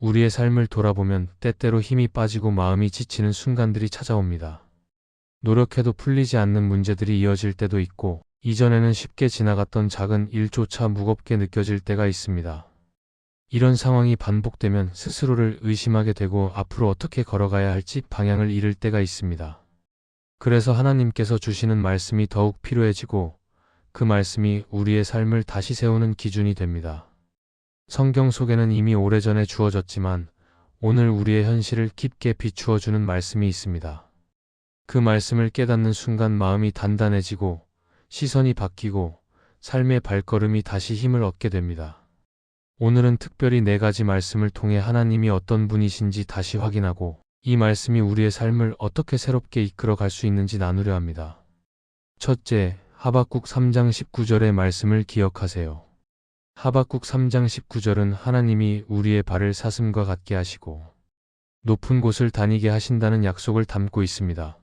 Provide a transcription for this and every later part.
우리의 삶을 돌아보면 때때로 힘이 빠지고 마음이 지치는 순간들이 찾아옵니다. 노력해도 풀리지 않는 문제들이 이어질 때도 있고, 이전에는 쉽게 지나갔던 작은 일조차 무겁게 느껴질 때가 있습니다. 이런 상황이 반복되면 스스로를 의심하게 되고 앞으로 어떻게 걸어가야 할지 방향을 잃을 때가 있습니다. 그래서 하나님께서 주시는 말씀이 더욱 필요해지고, 그 말씀이 우리의 삶을 다시 세우는 기준이 됩니다. 성경 속에는 이미 오래전에 주어졌지만 오늘 우리의 현실을 깊게 비추어주는 말씀이 있습니다. 그 말씀을 깨닫는 순간 마음이 단단해지고 시선이 바뀌고 삶의 발걸음이 다시 힘을 얻게 됩니다. 오늘은 특별히 4가지 말씀을 통해 하나님이 어떤 분이신지 다시 확인하고 이 말씀이 우리의 삶을 어떻게 새롭게 이끌어 갈 수 있는지 나누려 합니다. 첫째, 하박국 3장 19절의 말씀을 기억하세요. 하박국 3장 19절은 하나님이 우리의 발을 사슴과 같게 하시고 높은 곳을 다니게 하신다는 약속을 담고 있습니다.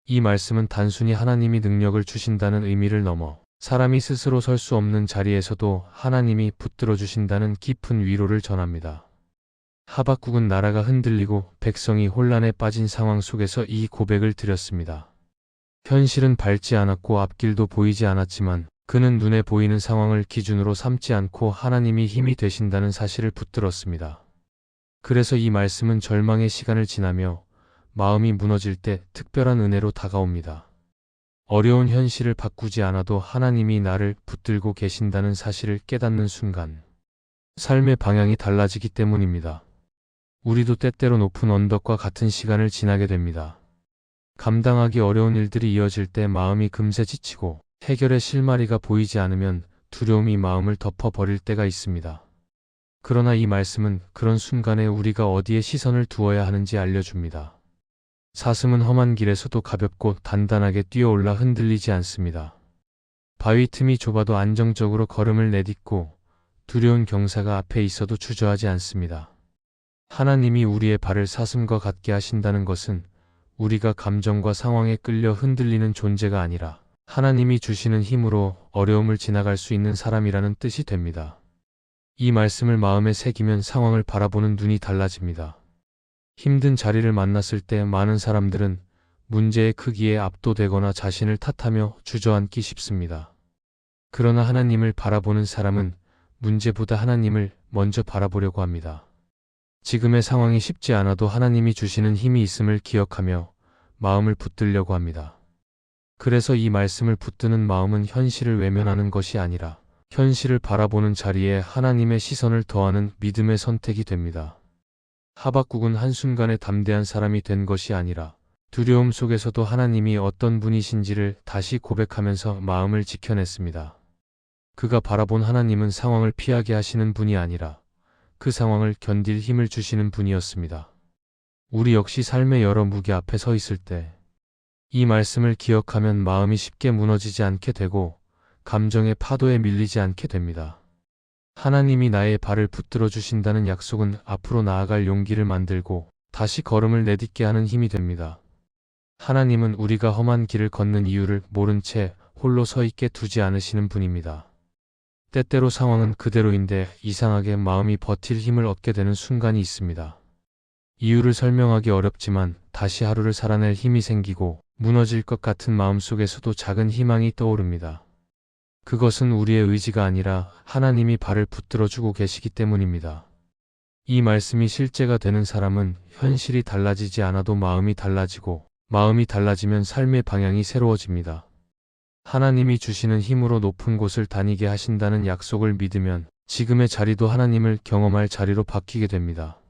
이 말씀은 단순히 하나님이 능력을 주신다는 의미를 넘어 사람이 스스로 설 수 없는 자리에서도 하나님이 붙들어 주신다는 깊은 위로를 전합니다. 하박국은 나라가 흔들리고 백성이 혼란에 빠진 상황 속에서 이 고백을 드렸습니다. 현실은 밝지 않았고 앞길도 보이지 않았지만 그는 눈에 보이는 상황을 기준으로 삼지 않고 하나님이 힘이 되신다는 사실을 붙들었습니다. 그래서 이 말씀은 절망의 시간을 지나며 마음이 무너질 때 특별한 은혜로 다가옵니다. 어려운 현실을 바꾸지 않아도 하나님이 나를 붙들고 계신다는 사실을 깨닫는 순간 삶의 방향이 달라지기 때문입니다. 우리도 때때로 높은 언덕과 같은 시간을 지나게 됩니다. 감당하기 어려운 일들이 이어질 때 마음이 금세 지치고 해결의 실마리가 보이지 않으면 두려움이 마음을 덮어버릴 때가 있습니다. 그러나 이 말씀은 그런 순간에 우리가 어디에 시선을 두어야 하는지 알려줍니다. 사슴은 험한 길에서도 가볍고 단단하게 뛰어올라 흔들리지 않습니다. 바위 틈이 좁아도 안정적으로 걸음을 내딛고 두려운 경사가 앞에 있어도 주저하지 않습니다. 하나님이 우리의 발을 사슴과 같게 하신다는 것은 우리가 감정과 상황에 끌려 흔들리는 존재가 아니라 하나님이 주시는 힘으로 어려움을 지나갈 수 있는 사람이라는 뜻이 됩니다. 이 말씀을 마음에 새기면 상황을 바라보는 눈이 달라집니다. 힘든 자리를 만났을 때 많은 사람들은 문제의 크기에 압도되거나 자신을 탓하며 주저앉기 쉽습니다. 그러나 하나님을 바라보는 사람은 문제보다 하나님을 먼저 바라보려고 합니다. 지금의 상황이 쉽지 않아도 하나님이 주시는 힘이 있음을 기억하며 마음을 붙들려고 합니다. 그래서 이 말씀을 붙드는 마음은 현실을 외면하는 것이 아니라 현실을 바라보는 자리에 하나님의 시선을 더하는 믿음의 선택이 됩니다. 하박국은 한순간에 담대한 사람이 된 것이 아니라 두려움 속에서도 하나님이 어떤 분이신지를 다시 고백하면서 마음을 지켜냈습니다. 그가 바라본 하나님은 상황을 피하게 하시는 분이 아니라 그 상황을 견딜 힘을 주시는 분이었습니다. 우리 역시 삶의 여러 무게 앞에 서 있을 때 이 말씀을 기억하면 마음이 쉽게 무너지지 않게 되고 감정의 파도에 밀리지 않게 됩니다. 하나님이 나의 발을 붙들어 주신다는 약속은 앞으로 나아갈 용기를 만들고 다시 걸음을 내딛게 하는 힘이 됩니다. 하나님은 우리가 험한 길을 걷는 이유를 모른 채 홀로 서 있게 두지 않으시는 분입니다. 때때로 상황은 그대로인데 이상하게 마음이 버틸 힘을 얻게 되는 순간이 있습니다. 이유를 설명하기 어렵지만 다시 하루를 살아낼 힘이 생기고 무너질 것 같은 마음속에서도 작은 희망이 떠오릅니다. 그것은 우리의 의지가 아니라 하나님이 발을 붙들어주고 계시기 때문입니다. 이 말씀이 실제가 되는 사람은 현실이 달라지지 않아도 마음이 달라지고 마음이 달라지면 삶의 방향이 새로워집니다. 하나님이 주시는 힘으로 높은 곳을 다니게 하신다는 약속을 믿으면 지금의 자리도 하나님을 경험할 자리로 바뀌게 됩니다.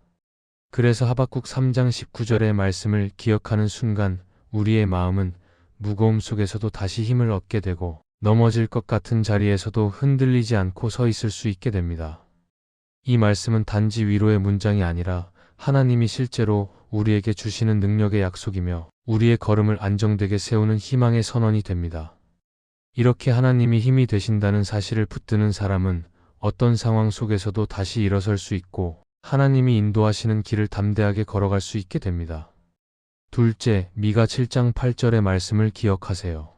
그래서 하박국 3장 19절의 말씀을 기억하는 순간 우리의 마음은 무거움 속에서도 다시 힘을 얻게 되고 넘어질 것 같은 자리에서도 흔들리지 않고 서 있을 수 있게 됩니다. 이 말씀은 단지 위로의 문장이 아니라 하나님이 실제로 우리에게 주시는 능력의 약속이며 우리의 걸음을 안정되게 세우는 희망의 선언이 됩니다. 이렇게 하나님이 힘이 되신다는 사실을 붙드는 사람은 어떤 상황 속에서도 다시 일어설 수 있고 하나님이 인도하시는 길을 담대하게 걸어갈 수 있게 됩니다. 둘째, 미가 7장 8절의 말씀을 기억하세요.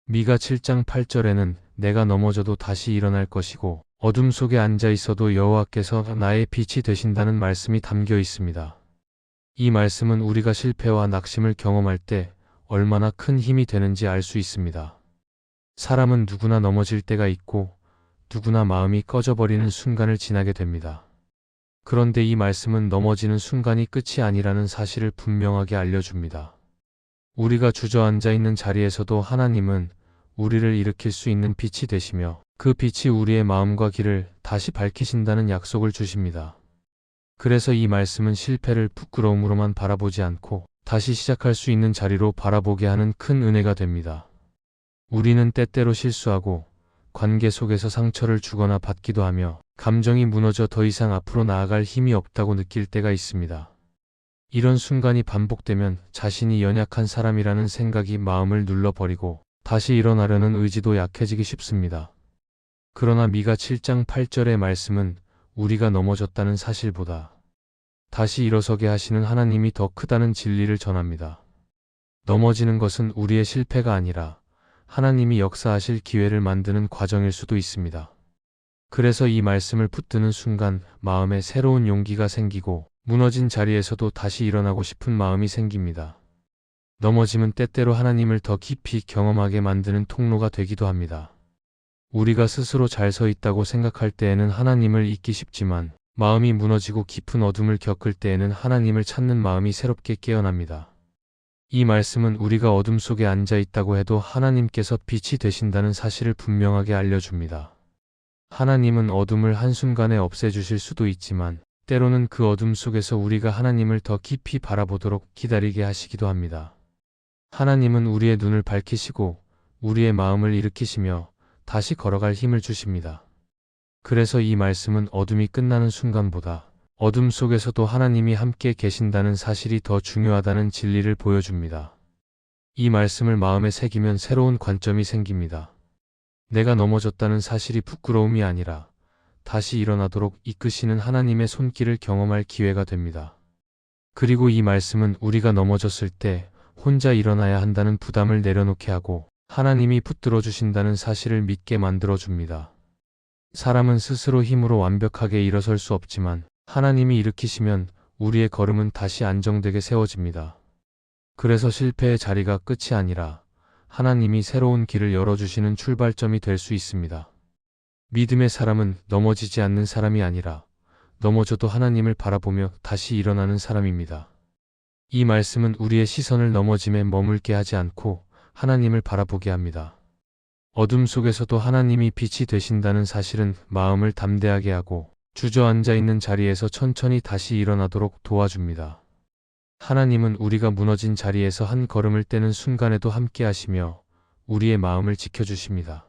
미가 7장 8절에는 내가 넘어져도 다시 일어날 것이고 어둠 속에 앉아 있어도 여호와께서 나의 빛이 되신다는 말씀이 담겨 있습니다. 이 말씀은 우리가 실패와 낙심을 경험할 때 얼마나 큰 힘이 되는지 알 수 있습니다. 사람은 누구나 넘어질 때가 있고 누구나 마음이 꺼져버리는 순간을 지나게 됩니다. 그런데 이 말씀은 넘어지는 순간이 끝이 아니라는 사실을 분명하게 알려줍니다. 우리가 주저앉아 있는 자리에서도 하나님은 우리를 일으킬 수 있는 빛이 되시며 그 빛이 우리의 마음과 길을 다시 밝히신다는 약속을 주십니다. 그래서 이 말씀은 실패를 부끄러움으로만 바라보지 않고 다시 시작할 수 있는 자리로 바라보게 하는 큰 은혜가 됩니다. 우리는 때때로 실수하고 관계 속에서 상처를 주거나 받기도 하며 감정이 무너져 더 이상 앞으로 나아갈 힘이 없다고 느낄 때가 있습니다. 이런 순간이 반복되면 자신이 연약한 사람이라는 생각이 마음을 눌러버리고 다시 일어나려는 의지도 약해지기 쉽습니다. 그러나 미가 7장 8절의 말씀은 우리가 넘어졌다는 사실보다 다시 일어서게 하시는 하나님이 더 크다는 진리를 전합니다. 넘어지는 것은 우리의 실패가 아니라 하나님이 역사하실 기회를 만드는 과정일 수도 있습니다. 그래서 이 말씀을 붙드는 순간 마음에 새로운 용기가 생기고 무너진 자리에서도 다시 일어나고 싶은 마음이 생깁니다. 넘어짐은 때때로 하나님을 더 깊이 경험하게 만드는 통로가 되기도 합니다. 우리가 스스로 잘 서 있다고 생각할 때에는 하나님을 잊기 쉽지만 마음이 무너지고 깊은 어둠을 겪을 때에는 하나님을 찾는 마음이 새롭게 깨어납니다. 이 말씀은 우리가 어둠 속에 앉아 있다고 해도 하나님께서 빛이 되신다는 사실을 분명하게 알려줍니다. 하나님은 어둠을 한순간에 없애주실 수도 있지만 때로는 그 어둠 속에서 우리가 하나님을 더 깊이 바라보도록 기다리게 하시기도 합니다. 하나님은 우리의 눈을 밝히시고 우리의 마음을 일으키시며 다시 걸어갈 힘을 주십니다. 그래서 이 말씀은 어둠이 끝나는 순간보다 어둠 속에서도 하나님이 함께 계신다는 사실이 더 중요하다는 진리를 보여줍니다. 이 말씀을 마음에 새기면 새로운 관점이 생깁니다. 내가 넘어졌다는 사실이 부끄러움이 아니라 다시 일어나도록 이끄시는 하나님의 손길을 경험할 기회가 됩니다. 그리고 이 말씀은 우리가 넘어졌을 때 혼자 일어나야 한다는 부담을 내려놓게 하고 하나님이 붙들어 주신다는 사실을 믿게 만들어줍니다. 사람은 스스로 힘으로 완벽하게 일어설 수 없지만 하나님이 일으키시면 우리의 걸음은 다시 안정되게 세워집니다. 그래서 실패의 자리가 끝이 아니라 하나님이 새로운 길을 열어주시는 출발점이 될 수 있습니다. 믿음의 사람은 넘어지지 않는 사람이 아니라 넘어져도 하나님을 바라보며 다시 일어나는 사람입니다. 이 말씀은 우리의 시선을 넘어짐에 머물게 하지 않고 하나님을 바라보게 합니다. 어둠 속에서도 하나님이 빛이 되신다는 사실은 마음을 담대하게 하고 주저앉아 있는 자리에서 천천히 다시 일어나도록 도와줍니다. 하나님은 우리가 무너진 자리에서 한 걸음을 떼는 순간에도 함께 하시며 우리의 마음을 지켜주십니다.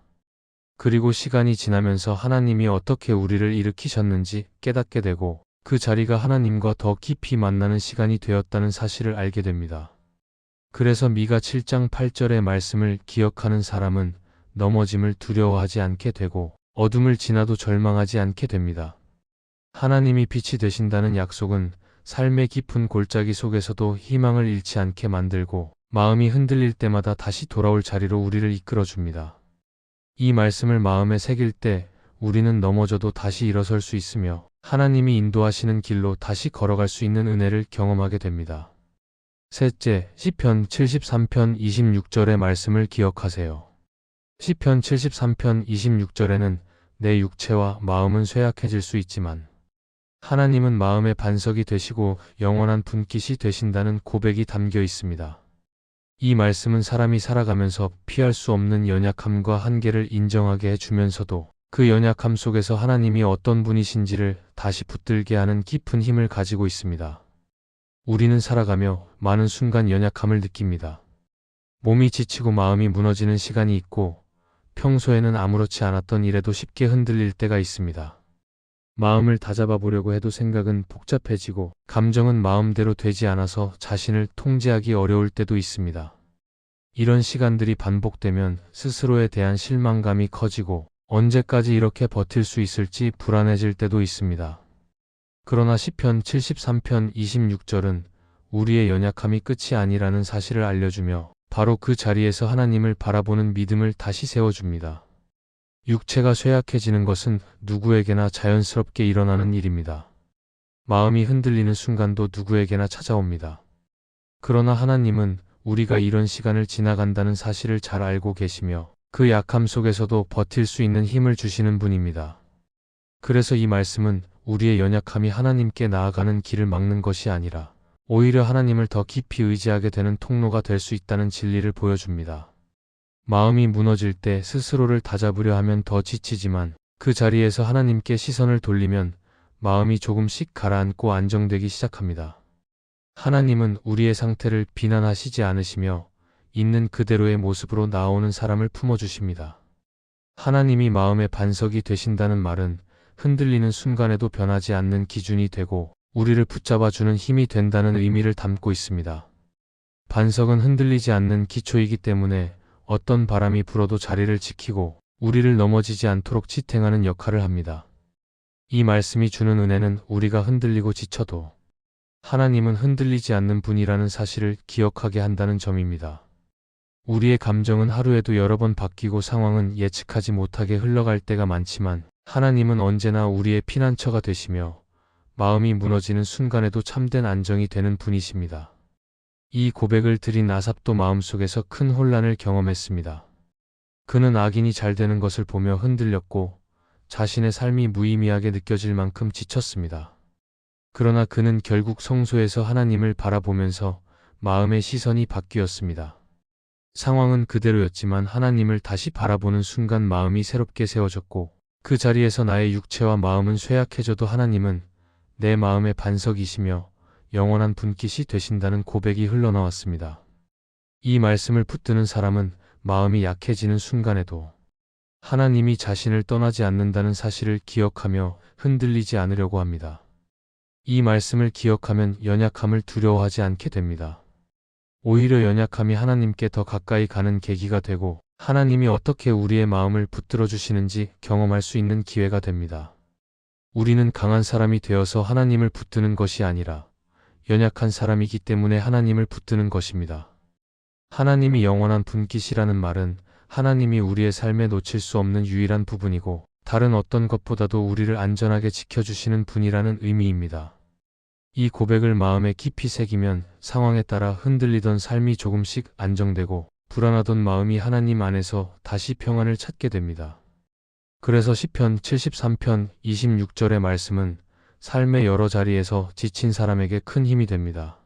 그리고 시간이 지나면서 하나님이 어떻게 우리를 일으키셨는지 깨닫게 되고 그 자리가 하나님과 더 깊이 만나는 시간이 되었다는 사실을 알게 됩니다. 그래서 미가 7장 8절의 말씀을 기억하는 사람은 넘어짐을 두려워하지 않게 되고 어둠을 지나도 절망하지 않게 됩니다. 하나님이 빛이 되신다는 약속은 삶의 깊은 골짜기 속에서도 희망을 잃지 않게 만들고 마음이 흔들릴 때마다 다시 돌아올 자리로 우리를 이끌어줍니다. 이 말씀을 마음에 새길 때 우리는 넘어져도 다시 일어설 수 있으며 하나님이 인도하시는 길로 다시 걸어갈 수 있는 은혜를 경험하게 됩니다. 셋째, 시편 73편 26절의 말씀을 기억하세요. 시편 73편 26절에는 내 육체와 마음은 쇠약해질 수 있지만 하나님은 마음의 반석이 되시고 영원한 분깃이 되신다는 고백이 담겨 있습니다. 이 말씀은 사람이 살아가면서 피할 수 없는 연약함과 한계를 인정하게 해주면서도 그 연약함 속에서 하나님이 어떤 분이신지를 다시 붙들게 하는 깊은 힘을 가지고 있습니다. 우리는 살아가며 많은 순간 연약함을 느낍니다. 몸이 지치고 마음이 무너지는 시간이 있고 평소에는 아무렇지 않았던 일에도 쉽게 흔들릴 때가 있습니다. 마음을 다잡아 보려고 해도 생각은 복잡해지고 감정은 마음대로 되지 않아서 자신을 통제하기 어려울 때도 있습니다. 이런 시간들이 반복되면 스스로에 대한 실망감이 커지고 언제까지 이렇게 버틸 수 있을지 불안해질 때도 있습니다. 그러나 시편 73편 26절은 우리의 연약함이 끝이 아니라는 사실을 알려주며 바로 그 자리에서 하나님을 바라보는 믿음을 다시 세워줍니다. 육체가 쇠약해지는 것은 누구에게나 자연스럽게 일어나는 일입니다. 마음이 흔들리는 순간도 누구에게나 찾아옵니다. 그러나 하나님은 우리가 이런 시간을 지나간다는 사실을 잘 알고 계시며 그 약함 속에서도 버틸 수 있는 힘을 주시는 분입니다. 그래서 이 말씀은 우리의 연약함이 하나님께 나아가는 길을 막는 것이 아니라 오히려 하나님을 더 깊이 의지하게 되는 통로가 될 수 있다는 진리를 보여줍니다. 마음이 무너질 때 스스로를 다잡으려 하면 더 지치지만 그 자리에서 하나님께 시선을 돌리면 마음이 조금씩 가라앉고 안정되기 시작합니다. 하나님은 우리의 상태를 비난하시지 않으시며 있는 그대로의 모습으로 나오는 사람을 품어주십니다. 하나님이 마음의 반석이 되신다는 말은 흔들리는 순간에도 변하지 않는 기준이 되고 우리를 붙잡아주는 힘이 된다는 의미를 담고 있습니다. 반석은 흔들리지 않는 기초이기 때문에 어떤 바람이 불어도 자리를 지키고 우리를 넘어지지 않도록 지탱하는 역할을 합니다. 이 말씀이 주는 은혜는 우리가 흔들리고 지쳐도 하나님은 흔들리지 않는 분이라는 사실을 기억하게 한다는 점입니다. 우리의 감정은 하루에도 여러 번 바뀌고 상황은 예측하지 못하게 흘러갈 때가 많지만 하나님은 언제나 우리의 피난처가 되시며 마음이 무너지는 순간에도 참된 안정이 되는 분이십니다. 이 고백을 드린 아삽도 마음속에서 큰 혼란을 경험했습니다. 그는 악인이 잘 되는 것을 보며 흔들렸고 자신의 삶이 무의미하게 느껴질 만큼 지쳤습니다. 그러나 그는 결국 성소에서 하나님을 바라보면서 마음의 시선이 바뀌었습니다. 상황은 그대로였지만 하나님을 다시 바라보는 순간 마음이 새롭게 세워졌고 그 자리에서 나의 육체와 마음은 쇠약해져도 하나님은 내 마음의 반석이시며 영원한 분깃이 되신다는 고백이 흘러나왔습니다. 이 말씀을 붙드는 사람은 마음이 약해지는 순간에도 하나님이 자신을 떠나지 않는다는 사실을 기억하며 흔들리지 않으려고 합니다. 이 말씀을 기억하면 연약함을 두려워하지 않게 됩니다. 오히려 연약함이 하나님께 더 가까이 가는 계기가 되고 하나님이 어떻게 우리의 마음을 붙들어 주시는지 경험할 수 있는 기회가 됩니다. 우리는 강한 사람이 되어서 하나님을 붙드는 것이 아니라 연약한 사람이기 때문에 하나님을 붙드는 것입니다. 하나님이 영원한 분깃이라는 말은 하나님이 우리의 삶에 놓칠 수 없는 유일한 부분이고 다른 어떤 것보다도 우리를 안전하게 지켜주시는 분이라는 의미입니다. 이 고백을 마음에 깊이 새기면 상황에 따라 흔들리던 삶이 조금씩 안정되고 불안하던 마음이 하나님 안에서 다시 평안을 찾게 됩니다. 그래서 시편 73편 26절의 말씀은 삶의 여러 자리에서 지친 사람에게 큰 힘이 됩니다.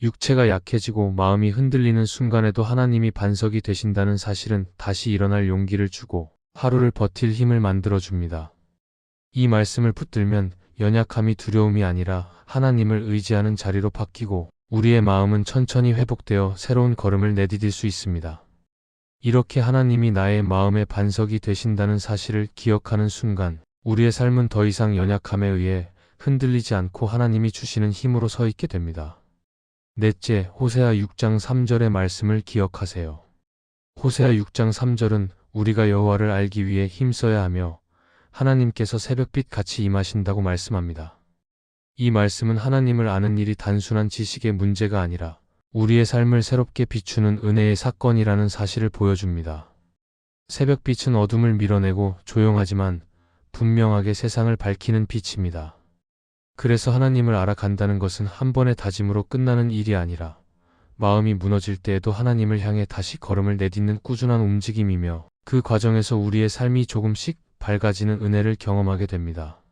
육체가 약해지고 마음이 흔들리는 순간에도 하나님이 반석이 되신다는 사실은 다시 일어날 용기를 주고 하루를 버틸 힘을 만들어줍니다. 이 말씀을 붙들면 연약함이 두려움이 아니라 하나님을 의지하는 자리로 바뀌고 우리의 마음은 천천히 회복되어 새로운 걸음을 내디딜 수 있습니다. 이렇게 하나님이 나의 마음의 반석이 되신다는 사실을 기억하는 순간 우리의 삶은 더 이상 연약함에 의해 흔들리지 않고 하나님이 주시는 힘으로 서 있게 됩니다. 넷째, 호세아 6장 3절의 말씀을 기억하세요. 호세아 6장 3절은 우리가 여호와를 알기 위해 힘써야 하며 하나님께서 새벽빛 같이 임하신다고 말씀합니다. 이 말씀은 하나님을 아는 일이 단순한 지식의 문제가 아니라 우리의 삶을 새롭게 비추는 은혜의 사건이라는 사실을 보여줍니다. 새벽빛은 어둠을 밀어내고 조용하지만 분명하게 세상을 밝히는 빛입니다. 그래서 하나님을 알아간다는 것은 한 번의 다짐으로 끝나는 일이 아니라 마음이 무너질 때에도 하나님을 향해 다시 걸음을 내딛는 꾸준한 움직임이며 그 과정에서 우리의 삶이 조금씩 밝아지는 은혜를 경험하게 됩니다.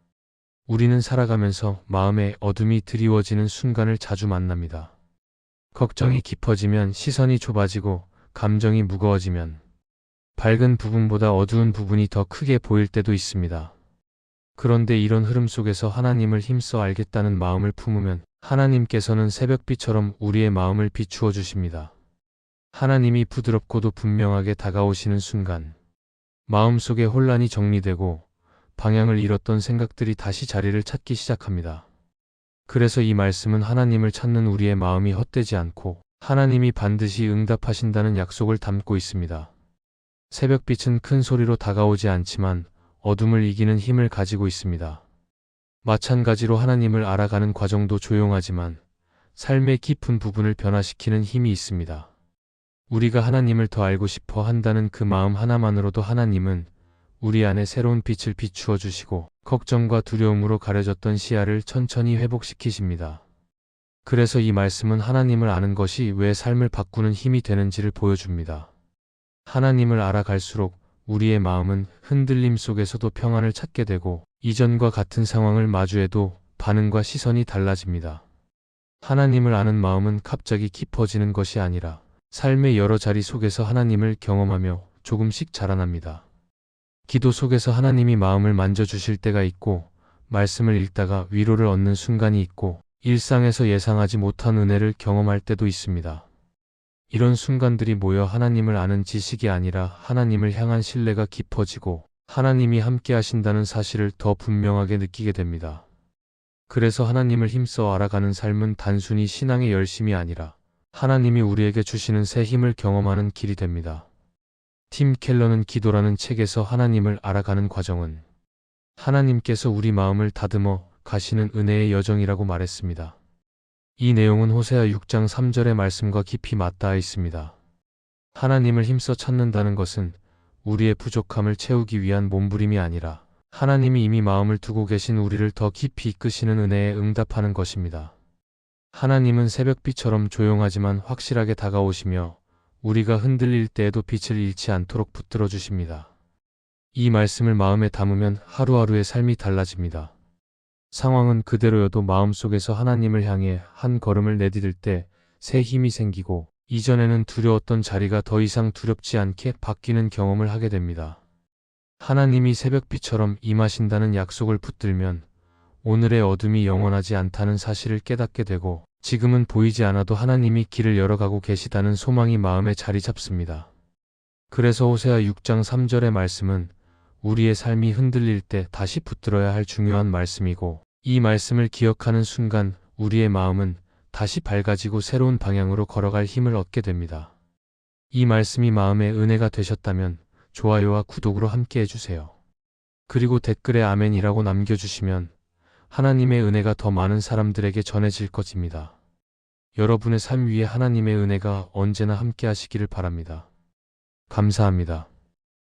우리는 살아가면서 마음의 어둠이 드리워지는 순간을 자주 만납니다. 걱정이 깊어지면 시선이 좁아지고 감정이 무거워지면 밝은 부분보다 어두운 부분이 더 크게 보일 때도 있습니다. 그런데 이런 흐름 속에서 하나님을 힘써 알겠다는 마음을 품으면 하나님께서는 새벽빛처럼 우리의 마음을 비추어 주십니다. 하나님이 부드럽고도 분명하게 다가오시는 순간 마음속의 혼란이 정리되고 방향을 잃었던 생각들이 다시 자리를 찾기 시작합니다. 그래서 이 말씀은 하나님을 찾는 우리의 마음이 헛되지 않고 하나님이 반드시 응답하신다는 약속을 담고 있습니다. 새벽빛은 큰 소리로 다가오지 않지만 어둠을 이기는 힘을 가지고 있습니다. 마찬가지로 하나님을 알아가는 과정도 조용하지만 삶의 깊은 부분을 변화시키는 힘이 있습니다. 우리가 하나님을 더 알고 싶어 한다는 그 마음 하나만으로도 하나님은 우리 안에 새로운 빛을 비추어 주시고 걱정과 두려움으로 가려졌던 시야를 천천히 회복시키십니다. 그래서 이 말씀은 하나님을 아는 것이 왜 삶을 바꾸는 힘이 되는지를 보여줍니다. 하나님을 알아갈수록 우리의 마음은 흔들림 속에서도 평안을 찾게 되고 이전과 같은 상황을 마주해도 반응과 시선이 달라집니다. 하나님을 아는 마음은 갑자기 깊어지는 것이 아니라 삶의 여러 자리 속에서 하나님을 경험하며 조금씩 자라납니다. 기도 속에서 하나님이 마음을 만져주실 때가 있고, 말씀을 읽다가 위로를 얻는 순간이 있고, 일상에서 예상하지 못한 은혜를 경험할 때도 있습니다. 이런 순간들이 모여 하나님을 아는 지식이 아니라 하나님을 향한 신뢰가 깊어지고 하나님이 함께 하신다는 사실을 더 분명하게 느끼게 됩니다. 그래서 하나님을 힘써 알아가는 삶은 단순히 신앙의 열심이 아니라 하나님이 우리에게 주시는 새 힘을 경험하는 길이 됩니다. 팀 켈러는 기도라는 책에서 하나님을 알아가는 과정은 하나님께서 우리 마음을 다듬어 가시는 은혜의 여정이라고 말했습니다. 이 내용은 호세아 6장 3절의 말씀과 깊이 맞닿아 있습니다. 하나님을 힘써 찾는다는 것은 우리의 부족함을 채우기 위한 몸부림이 아니라 하나님이 이미 마음을 두고 계신 우리를 더 깊이 이끄시는 은혜에 응답하는 것입니다. 하나님은 새벽비처럼 조용하지만 확실하게 다가오시며 우리가 흔들릴 때에도 빛을 잃지 않도록 붙들어 주십니다. 이 말씀을 마음에 담으면 하루하루의 삶이 달라집니다. 상황은 그대로여도 마음속에서 하나님을 향해 한 걸음을 내디딜 때 새 힘이 생기고 이전에는 두려웠던 자리가 더 이상 두렵지 않게 바뀌는 경험을 하게 됩니다. 하나님이 새벽비처럼 임하신다는 약속을 붙들면 오늘의 어둠이 영원하지 않다는 사실을 깨닫게 되고 지금은 보이지 않아도 하나님이 길을 열어가고 계시다는 소망이 마음에 자리 잡습니다. 그래서 호세아 6장 3절의 말씀은 우리의 삶이 흔들릴 때 다시 붙들어야 할 중요한 말씀이고 이 말씀을 기억하는 순간 우리의 마음은 다시 밝아지고 새로운 방향으로 걸어갈 힘을 얻게 됩니다. 이 말씀이 마음의 은혜가 되셨다면 좋아요와 구독으로 함께 해주세요. 그리고 댓글에 아멘이라고 남겨주시면 하나님의 은혜가 더 많은 사람들에게 전해질 것입니다. 여러분의 삶 위에 하나님의 은혜가 언제나 함께 하시기를 바랍니다. 감사합니다.